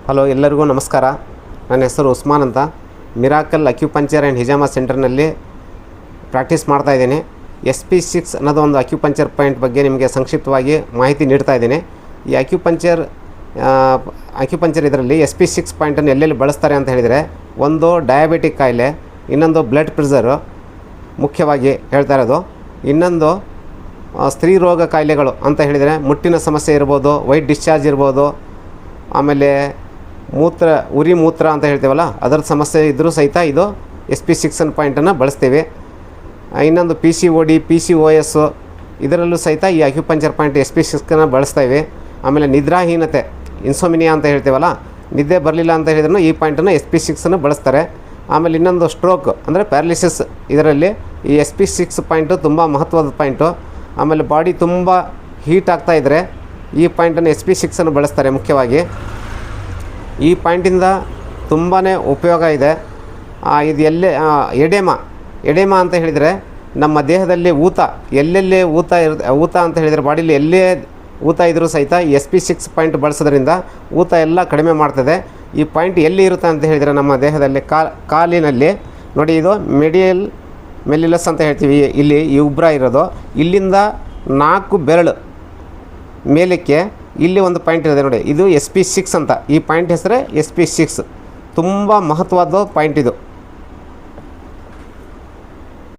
Hello, ಎಲ್ಲರಿಗೂ ನಮಸ್ಕಾರ. ನನ್ನ ಹೆಸರು ಉಸ್ಮಾನ್ ಅಂತ. ಮಿರಾಕಲ್ ಅಕ್ಯುಪಂಚರ್ ಆ್ಯಂಡ್ ಹಿಜಾಮಾ ಸೆಂಟರ್ನಲ್ಲಿ ಪ್ರಾಕ್ಟೀಸ್ ಮಾಡ್ತಾಯಿದ್ದೀನಿ. SP6 ಅನ್ನೋದು ಒಂದು ಅಕ್ಯುಪಂಚರ್ ಪಾಯಿಂಟ್ ಬಗ್ಗೆ ನಿಮಗೆ ಸಂಕ್ಷಿಪ್ತವಾಗಿ ಮಾಹಿತಿ ನೀಡ್ತಾ ಇದ್ದೀನಿ. ಈ ಅಕ್ಯುಪಂಚರ್ ಇದರಲ್ಲಿ SP6 ಪಾಯಿಂಟನ್ನು ಎಲ್ಲೆಲ್ಲಿ ಬಳಸ್ತಾರೆ ಅಂತ ಹೇಳಿದರೆ, ಒಂದು ಡಯಾಬಿಟಿಕ್ ಕಾಯಿಲೆ, ಇನ್ನೊಂದು ಬ್ಲಡ್ ಪ್ರೆಷರು ಮುಖ್ಯವಾಗಿ ಹೇಳ್ತಾ ಇರೋದು, ಇನ್ನೊಂದು ಸ್ತ್ರೀ ರೋಗ ಕಾಯಿಲೆಗಳು ಅಂತ ಹೇಳಿದರೆ ಮುಟ್ಟಿನ ಸಮಸ್ಯೆ ಇರ್ಬೋದು, ವೈಟ್ ಡಿಸ್ಚಾರ್ಜ್ ಇರ್ಬೋದು, ಆಮೇಲೆ ಉರಿ ಮೂತ್ರ ಅಂತ ಹೇಳ್ತೀವಲ್ಲ ಅದರ ಸಮಸ್ಯೆ ಇದ್ದರೂ ಸಹಿತ ಇದು SP6 ಪಾಯಿಂಟನ್ನು ಬಳಸ್ತೀವಿ. ಇನ್ನೊಂದು PCOD, PCOS ಇದರಲ್ಲೂ ಸಹಿತ ಈ ಅಕ್ಯುಪಂಚರ್ ಪಾಯಿಂಟ್ SP6 ಬಳಸ್ತಾಯಿವಿ. ಆಮೇಲೆ ನಿದ್ರಾಹೀನತೆ, ಇನ್ಸೋಮಿನಿಯಾ ಅಂತ ಹೇಳ್ತೀವಲ್ಲ, ನಿದ್ದೆ ಬರಲಿಲ್ಲ ಅಂತ ಹೇಳಿದ್ರೂ ಈ ಪಾಯಿಂಟನ್ನು SP6 ಬಳಸ್ತಾರೆ. ಆಮೇಲೆ ಇನ್ನೊಂದು ಸ್ಟ್ರೋಕ್ ಅಂದರೆ ಪ್ಯಾರಲಿಸಿಸ್, ಇದರಲ್ಲಿ ಈ SP6 ಪಾಯಿಂಟು ತುಂಬ ಮಹತ್ವದ ಪಾಯಿಂಟು. ಆಮೇಲೆ ಬಾಡಿ ತುಂಬ ಹೀಟ್ ಆಗ್ತಾಯಿದ್ರೆ ಈ ಪಾಯಿಂಟನ್ನು SP6 ಬಳಸ್ತಾರೆ ಮುಖ್ಯವಾಗಿ. ಈ ಪಾಯಿಂಟಿಂದ ತುಂಬಾ ಉಪಯೋಗ ಇದೆ. ಇದು ಎಡೆಮಾ ಅಂತ ಹೇಳಿದರೆ ನಮ್ಮ ದೇಹದಲ್ಲಿ ಎಲ್ಲೆಲ್ಲಿ ಊತ ಅಂತ ಹೇಳಿದರೆ ಬಾಡಿಲಿ ಎಲ್ಲೇ ಊತ ಇದ್ದರೂ ಸಹಿತ ಈ SP6 ಪಾಯಿಂಟ್ ಬಳಸೋದ್ರಿಂದ ಊತ ಎಲ್ಲ ಕಡಿಮೆ ಮಾಡ್ತದೆ. ಈ ಪಾಯಿಂಟ್ ಎಲ್ಲಿ ಇರುತ್ತೆ ಅಂತ ಹೇಳಿದರೆ ನಮ್ಮ ದೇಹದಲ್ಲಿ ಕಾಲಿನಲ್ಲಿ ನೋಡಿ, ಇದು ಮೆಡಿಯಲ್ ಮೆಲಿಲಸ್ ಅಂತ ಹೇಳ್ತೀವಿ. ಇಲ್ಲಿ ಈ ಉಬ್ರ ಇರೋದು, ಇಲ್ಲಿಂದ 4 ಬೆರಳು ಮೇಲಕ್ಕೆ ಇಲ್ಲಿ ಒಂದು ಪಾಯಿಂಟ್ ಇದೆ ನೋಡಿ, ಇದು SP6 ಅಂತ. ಈ ಪಾಯಿಂಟ್ ಹೆಸರೇ SP6. ತುಂಬ ಮಹತ್ವದ ಪಾಯಿಂಟ್ ಇದು.